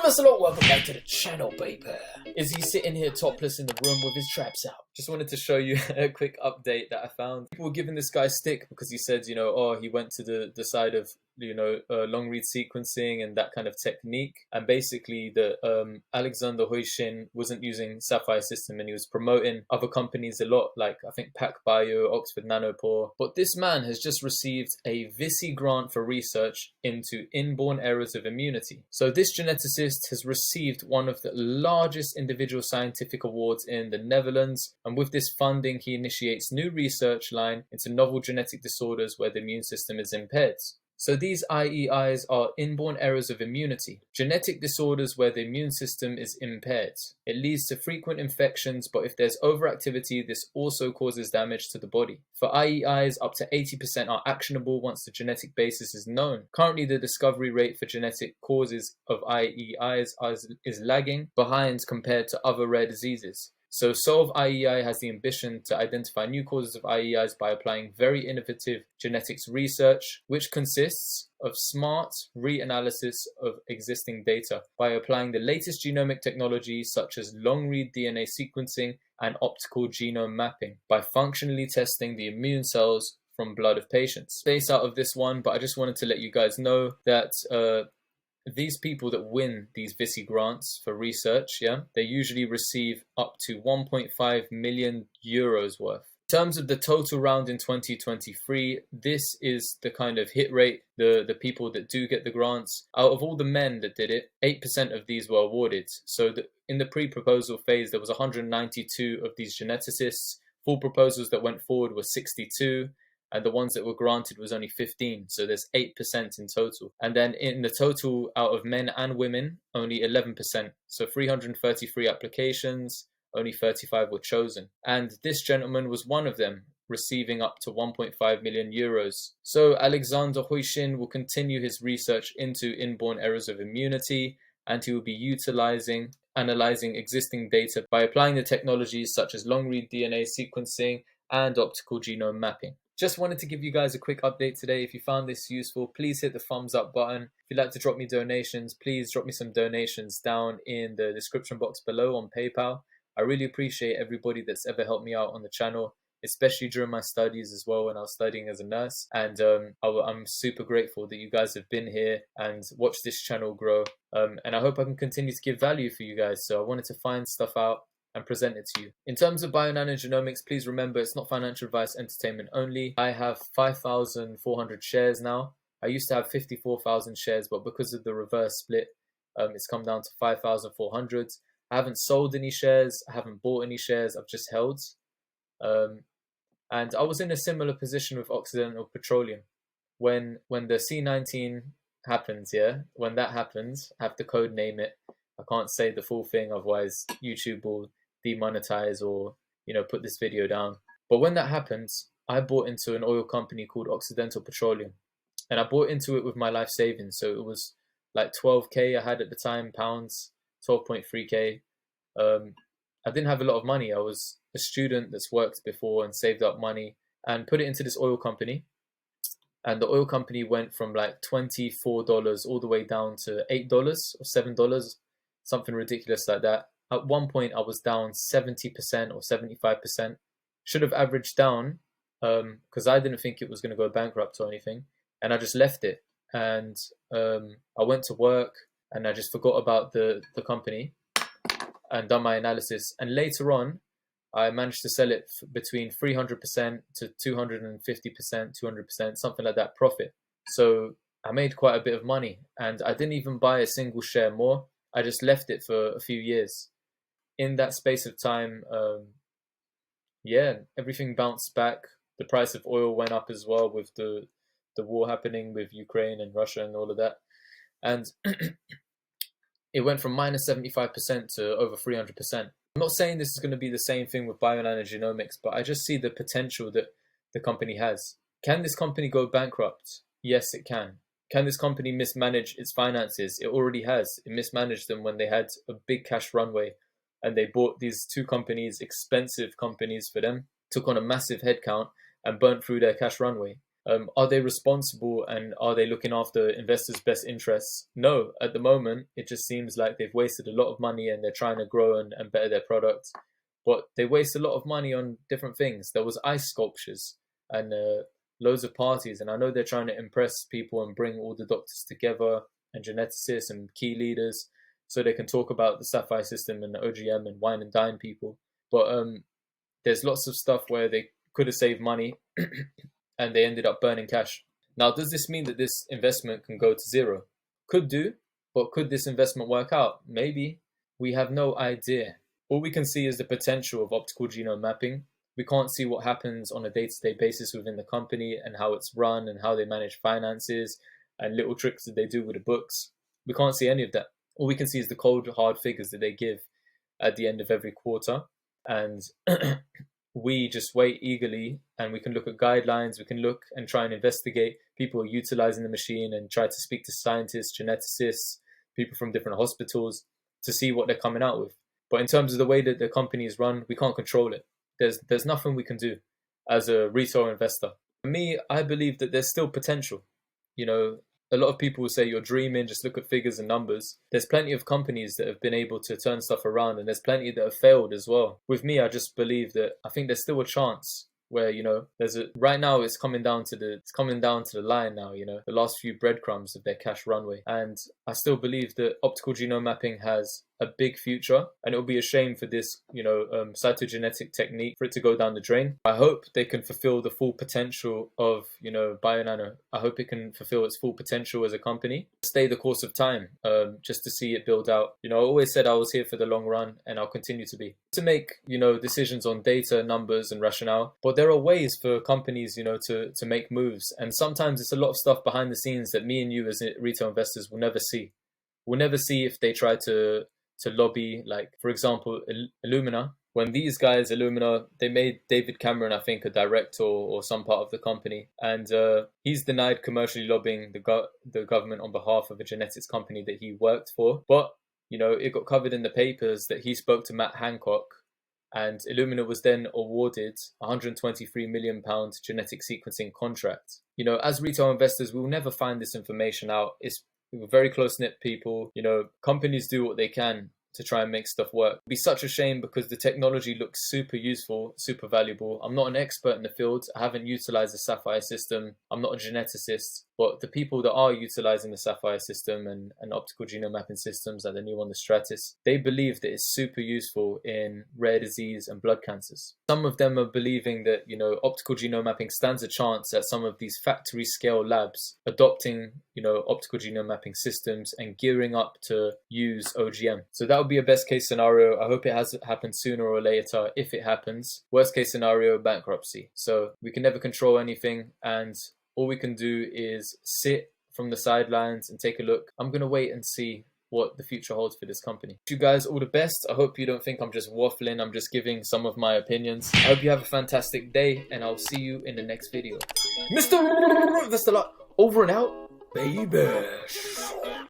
Thanks a lot, welcome back to the channel, baby. Is he sitting here topless in the room with his traps out? Just wanted to show you a quick update that I found. People were giving this guy stick because he said, oh, he went to the side of, long read sequencing and that kind of technique. And basically the Alexander Hoishin wasn't using Sapphire system and he was promoting other companies a lot, like I think PacBio, Oxford Nanopore. But this man has just received a VISI grant for research into inborn errors of immunity. So this geneticist has received one of the largest individual scientific awards in the Netherlands. And with this funding, he initiates new research line into novel genetic disorders where the immune system is impaired. So these IEIs are inborn errors of immunity, genetic disorders where the immune system is impaired. It leads to frequent infections, but if there's overactivity, this also causes damage to the body. For IEIs, up to 80% are actionable once the genetic basis is known. Currently, the discovery rate for genetic causes of IEIs is lagging behind compared to other rare diseases. So Solve IEI has the ambition to identify new causes of IEIs by applying very innovative genetics research, which consists of smart reanalysis of existing data by applying the latest genomic technologies such as long-read DNA sequencing and optical genome mapping by functionally testing the immune cells from blood of patients. Space out of this one, but I just wanted to let you guys know that these people that win these VISI grants for research, they usually receive up to 1.5 million euros worth. In terms of the total round in 2023, this is the kind of hit rate, the people that do get the grants. Out of all the men that did it, 8% of these were awarded. So in the pre-proposal phase, there was 192 of these geneticists. Full proposals that went forward were 62. And the ones that were granted was only 15, so there's 8% in total. And then in the total, out of men and women, only 11%. So 333 applications, only 35 were chosen. And this gentleman was one of them, receiving up to 1.5 million euros. So Alexander Hoishin will continue his research into inborn errors of immunity, and he will be analyzing existing data by applying the technologies such as long-read DNA sequencing and optical genome mapping. Just wanted to give you guys a quick update today. If you found this useful, please hit the thumbs up button. If you'd like to drop me donations, please drop me some donations down in the description box below on PayPal. I really appreciate everybody that's ever helped me out on the channel, especially during my studies as well when I was studying as a nurse. And I'm super grateful that you guys have been here and watched this channel grow. And I hope I can continue to give value for you guys. So I wanted to find stuff out and present it to you. In terms of bio-nanogenomics, please remember it's not financial advice, entertainment only. I have 5,400 shares now. I used to have 54,000 shares, but because of the reverse split, it's come down to 5,400. I haven't sold any shares. I haven't bought any shares. I've just held. And I was in a similar position with Occidental Petroleum. When the C19 happens, when that happens, I have to code name it. I can't say the full thing, otherwise YouTube will demonetize or put this video down. But when that happens, I bought into an oil company called Occidental Petroleum, and I bought into it with my life savings. So it was like 12k I had at the time, pounds, 12.3k. I didn't have a lot of money. I was a student that's worked before and saved up money and put it into this oil company. And the oil company went from like $24 all the way down to $8 or $7, something ridiculous like that. At one point, I was down 70% or 75%. Should have averaged down because I didn't think it was going to go bankrupt or anything. And I just left it. And I went to work and I just forgot about the company and done my analysis. And later on, I managed to sell it between 300% to 250%, 200%, something like that profit. So I made quite a bit of money and I didn't even buy a single share more. I just left it for a few years. In that space of time, everything bounced back. The price of oil went up as well with the war happening with Ukraine and Russia and all of that. And it went from minus 75% to over 300%. I'm not saying this is going to be the same thing with bio-nanogenomics, but I just see the potential that the company has. Can this company go bankrupt? Yes, it can. Can this company mismanage its finances? It already has. It mismanaged them when they had a big cash runway and they bought these two companies, expensive companies for them, took on a massive headcount and burnt through their cash runway. Are they responsible and are they looking after investors' best interests? No, at the moment, it just seems like they've wasted a lot of money and they're trying to grow and better their product. But they waste a lot of money on different things. There was ice sculptures and loads of parties. And I know they're trying to impress people and bring all the doctors together and geneticists and key leaders so they can talk about the Sapphire system and the OGM and wine and dine people. But there's lots of stuff where they could have saved money and they ended up burning cash. Now, does this mean that this investment can go to zero? Could do, but could this investment work out? Maybe. We have no idea. All we can see is the potential of optical genome mapping. We can't see what happens on a day-to-day basis within the company and how it's run and how they manage finances and little tricks that they do with the books. We can't see any of that. All we can see is the cold, hard figures that they give at the end of every quarter. And we just wait eagerly, and we can look at guidelines, we can look and try and investigate people utilizing the machine and try to speak to scientists, geneticists, people from different hospitals to see what they're coming out with. But in terms of the way that the company is run, we can't control it. There's nothing we can do as a retail investor. For me, I believe that there's still potential. You know, a lot of people will say you're dreaming, just look at figures and numbers. There's plenty of companies that have been able to turn stuff around, and there's plenty that have failed as well. With me, I just believe that I think there's still a chance where, you know, right now it's coming down to the line now, you know, the last few breadcrumbs of their cash runway. And I still believe that optical genome mapping has a big future, and it'll be a shame for this, you know, cytogenetic technique for it to go down the drain. I hope they can fulfill the full potential of, you know, BioNano. I hope it can fulfill its full potential as a company, stay the course of time, just to see it build out. You know, I always said I was here for the long run, and I'll continue to be. To make, you know, decisions on data, numbers, and rationale. But there are ways for companies, you know, to make moves, and sometimes it's a lot of stuff behind the scenes that me and you as retail investors will never see. We'll never see if they try to lobby, like, for example, Illumina. When these guys, Illumina, they made David Cameron, I think, a director or some part of the company. And he's denied commercially lobbying the government on behalf of a genetics company that he worked for. But, you know, it got covered in the papers that he spoke to Matt Hancock. And Illumina was then awarded £123 million genetic sequencing contract. You know, as retail investors, we will never find this information out. We're very close-knit people. You know, companies do what they can to try and make stuff work. It'd be such a shame because the technology looks super useful, super valuable. I'm not an expert in the field. I haven't utilized the Sapphire system. I'm not a geneticist. But the people that are utilizing the Sapphire system and optical genome mapping systems like the new one, the Stratus, they believe that it's super useful in rare disease and blood cancers. Some of them are believing that, you know, optical genome mapping stands a chance at some of these factory scale labs adopting, you know, optical genome mapping systems and gearing up to use OGM. So that would be a best case scenario. I hope it has happened sooner or later. If it happens, worst case scenario, bankruptcy. So we can never control anything, and all we can do is sit from the sidelines and take a look. I'm going to wait and see what the future holds for this company. You guys all the best. I hope you don't think I'm just waffling. I'm just giving some of my opinions. I hope you have a fantastic day, and I'll see you in the next video. Mr. Vestalot, over and out, baby.